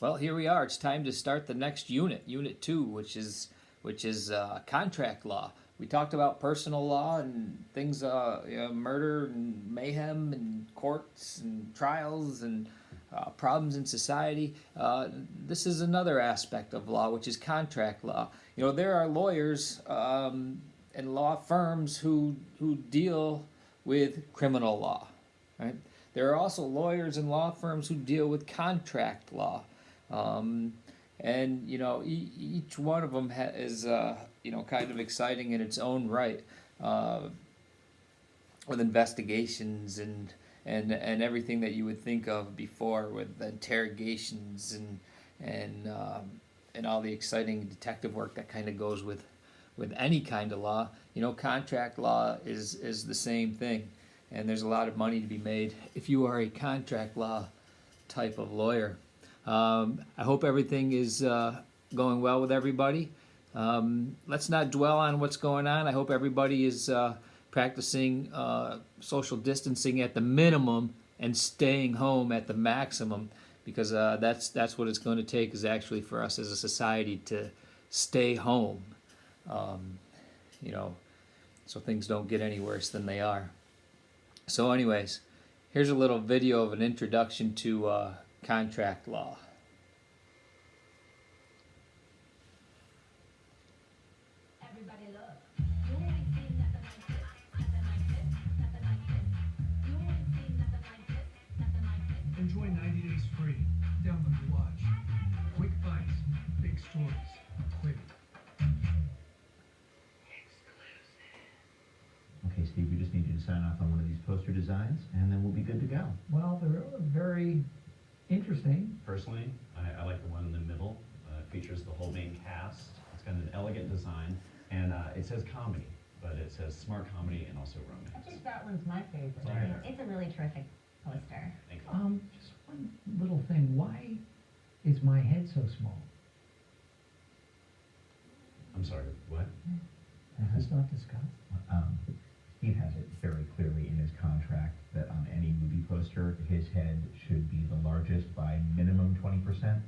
Well, here we are. It's time to start the next unit, Unit 2, which is contract law. We talked about personal law and things, murder and mayhem and courts and trials and problems in society. This is another aspect of law, which is contract law. You know, there are lawyers and law firms who deal with criminal law, right? There are also lawyers and law firms who deal with contract law. And you know, each one of them is kind of exciting in its own right, with investigations and everything that you would think of before, with interrogations and all the exciting detective work that kind of goes with any kind of law. You know, contract law is the same thing, and there's a lot of money to be made if you are a contract law type of lawyer. I hope everything is going well with everybody. Let's not dwell on what's going on. I hope everybody is practicing social distancing at the minimum and staying home at the maximum, because that's what it's going to take, is actually for us as a society to stay home, so things don't get any worse than they are. So anyways, here's a little video of an introduction to contract law. Everybody look. You ain't seen nothing like this, nothing like this, nothing like this. You ain't seen nothing like this, nothing like this. Enjoy 90 days free. Download to watch. Quick bites, big stories, quick. Okay, Steve, we just need you to sign off on one of these poster designs, and then we'll be good to go. Well, they're very interesting. Personally, I like the one in the middle. It features the whole main cast. It's got an elegant design, and it says comedy, but it says smart comedy and also I romance. think that one's my favorite. Yeah. It's a really terrific poster. Thank you. Just one little thing. Why is my head so small? I'm sorry, what? Has this not discussed? Steve has it very clearly in his contract that on any movie poster, his head should be the largest by minimum 20%.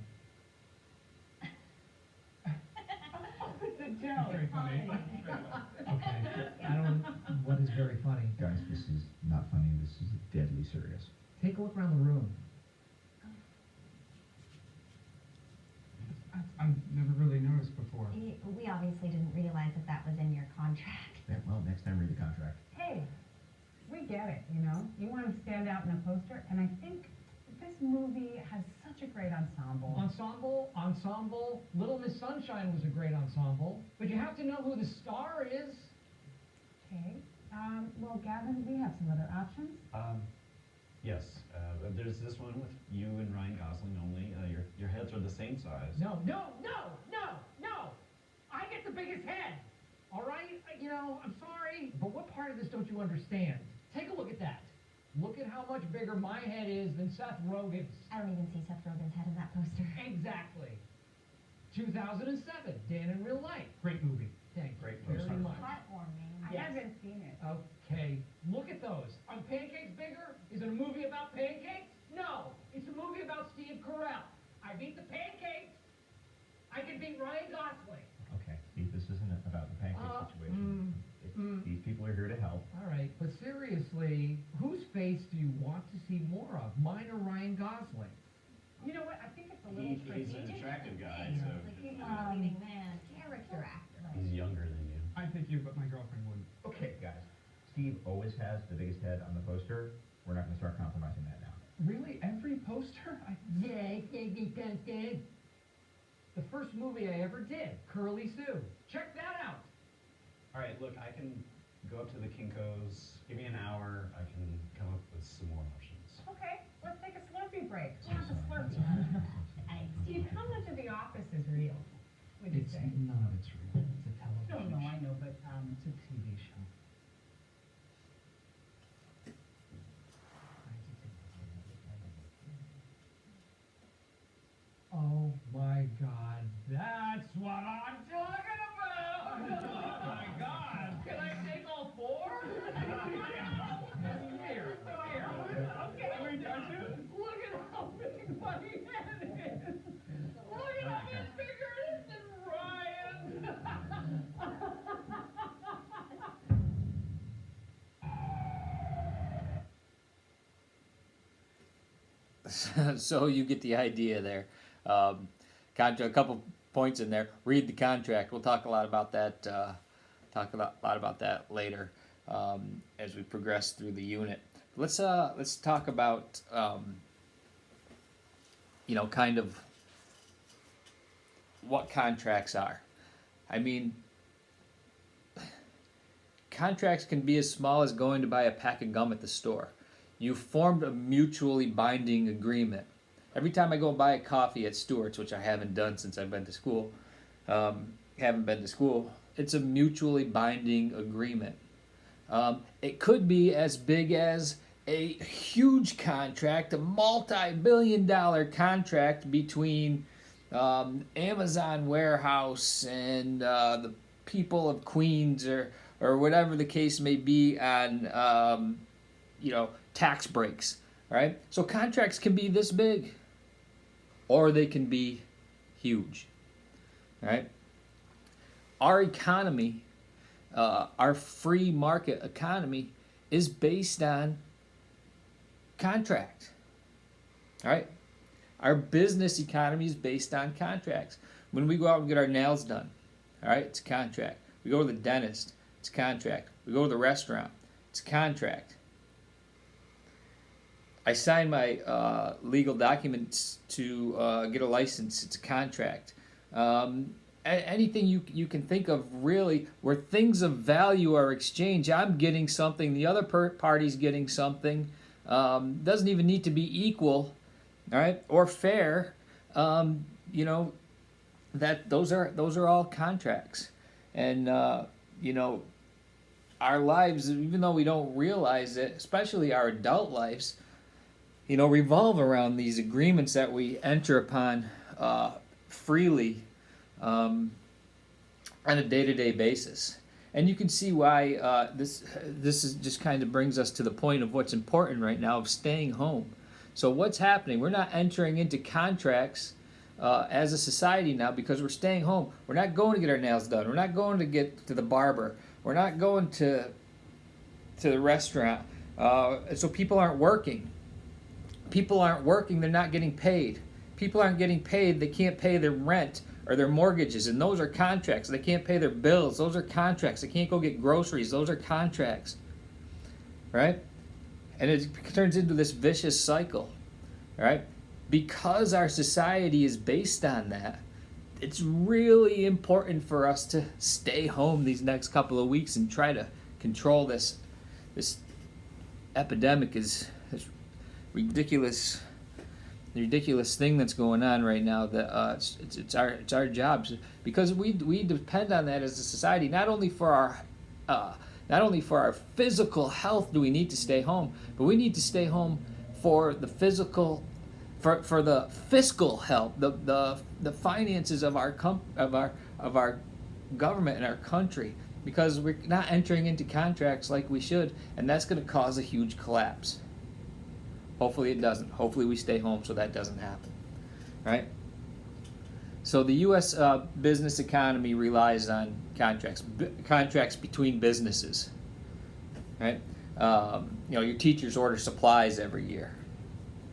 It's a joke. Very funny. Okay. I don't. What is very funny? Guys, this is not funny. This is deadly serious. Take a look around the room. I've never really noticed before. We obviously didn't realize that was in your contract. Yeah, well, next time read the contract. Hey, we get it, you know? You want to stand out in a poster, and I think this movie has such a great ensemble. Ensemble. Little Miss Sunshine was a great ensemble, but you have to know who the star is. Okay. Well, Gavin, we have some other options. Yes, there's this one with you and Ryan Gosling only. Your heads are the same size. No. I get the biggest head. All right? You know, I'm sorry, but what part of this don't you understand? Take a look at that. Look at how much bigger my head is than Seth Rogen's. I don't even see Seth Rogen's head in that poster. Exactly. 2007, Dan in Real Life. Great movie. Thank you Great very poster. much. Heartwarming. I Yes. haven't seen it. Okay, look at those. Are pancakes bigger? Is it a movie about pancakes? No, it's a movie about Steve Carell. I beat the pancakes. I can beat Ryan Gosling. Okay, Steve, this isn't about the pancake situation. These people are here to help. All right, but seriously, whose face do you want to see more of? Mine or Ryan Gosling? You know what? I think it's a little tricky. He's an attractive guy, so Like he's not a leading man, character actor. he's younger than you. I think you, but my girlfriend wouldn't. Okay, guys. Steve always has the biggest head on the poster. We're not going to start compromising that now. Really? Every poster? The first movie I ever did, Curly Sue. Check that out. All right, look, I can go up to the Kinko's. Give me an hour. I can come up with some more options. Okay, let's take a Slurpee break. Who wants a Slurpee? Thanks. Steve, how much of The Office is real, would you say? None of it's real. It's a television No, show. I know, but, It's a TV show. Oh my God, that's what I'm talking about! Oh my God, can I take all four? Here. Okay. Look at how big my head is. So you get the idea there. A couple points in there. Read the contract. We'll talk a lot about that. Talk a lot about that later as we progress through the unit. Let's talk about kind of what contracts are. I mean, contracts can be as small as going to buy a pack of gum at the store. You formed a mutually binding agreement. Every time I go buy a coffee at Stewart's, which I haven't done since I've been to school, it's a mutually binding agreement. It could be as big as a huge contract, a multi-billion-dollar contract between Amazon warehouse and the people of Queens, or whatever the case may be, on tax breaks. All right, so contracts can be this big, or they can be huge. All right, our economy, our free market economy, is based on contract. All right, our business economy is based on contracts. When we go out and get our nails done, all right, it's a contract. We go to the dentist, it's a contract. We go to the restaurant, it's a contract. I sign my legal documents to get a license, it's a contract. Anything you can think of, really, where things of value are exchanged. I'm getting something, the other party's getting something. Doesn't even need to be equal, all right, or fair. That those are all contracts. And our lives, even though we don't realize it, especially our adult lives, revolve around these agreements that we enter upon freely on a day-to-day basis. And you can see why this is just kind of brings us to the point of what's important right now, of staying home. So what's happening? We're not entering into contracts as a society now because we're staying home. We're not going to get our nails done. We're not going to get to the barber. We're not going to the restaurant. So people aren't working. People aren't working, they're not getting paid. People aren't getting paid, they can't pay their rent or their mortgages, and those are contracts. They can't pay their bills, those are contracts. They can't go get groceries, those are contracts. Right? And it turns into this vicious cycle. Right? Because our society is based on that, it's really important for us to stay home these next couple of weeks and try to control this epidemic, is ridiculous thing that's going on right now. That it's our jobs, because we depend on that as a society. Not only for our physical health do we need to stay home, but we need to stay home for the physical, for the fiscal health, the finances of our government and our country, because we're not entering into contracts like we should, and that's going to cause a huge collapse. Hopefully it doesn't. Hopefully we stay home so that doesn't happen, right? So the U.S. Business economy relies on contracts between businesses, right? Your teachers order supplies every year,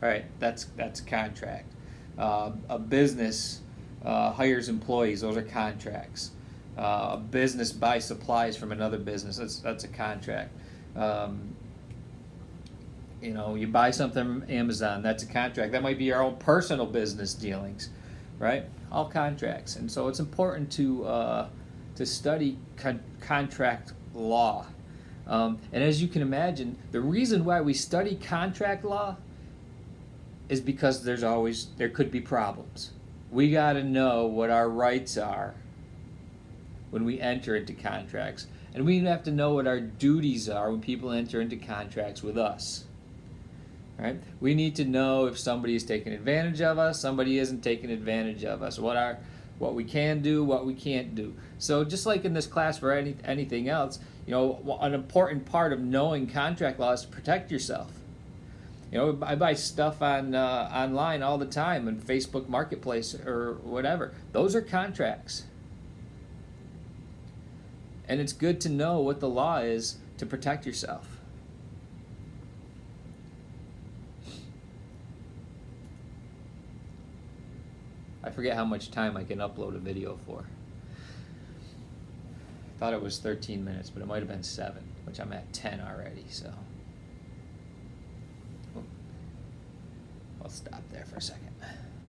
right? That's a contract. A business hires employees; those are contracts. A business buys supplies from another business; that's a contract. You buy something from Amazon, that's a contract. That might be your own personal business dealings, right? All contracts. And so it's important to study contract law. And as you can imagine, the reason why we study contract law is because there could be problems. We got to know what our rights are when we enter into contracts. And we have to know what our duties are when people enter into contracts with us. Right? We need to know if somebody is taking advantage of us, somebody isn't taking advantage of us, what we can do, what we can't do. So just like in this class for anything else, an important part of knowing contract law is to protect yourself. I buy stuff online all the time, on Facebook Marketplace or whatever. Those are contracts. And it's good to know what the law is to protect yourself. I forget how much time I can upload a video for. I thought it was 13 minutes, but it might have been 7, which I'm at 10 already, so. I'll stop there for a second.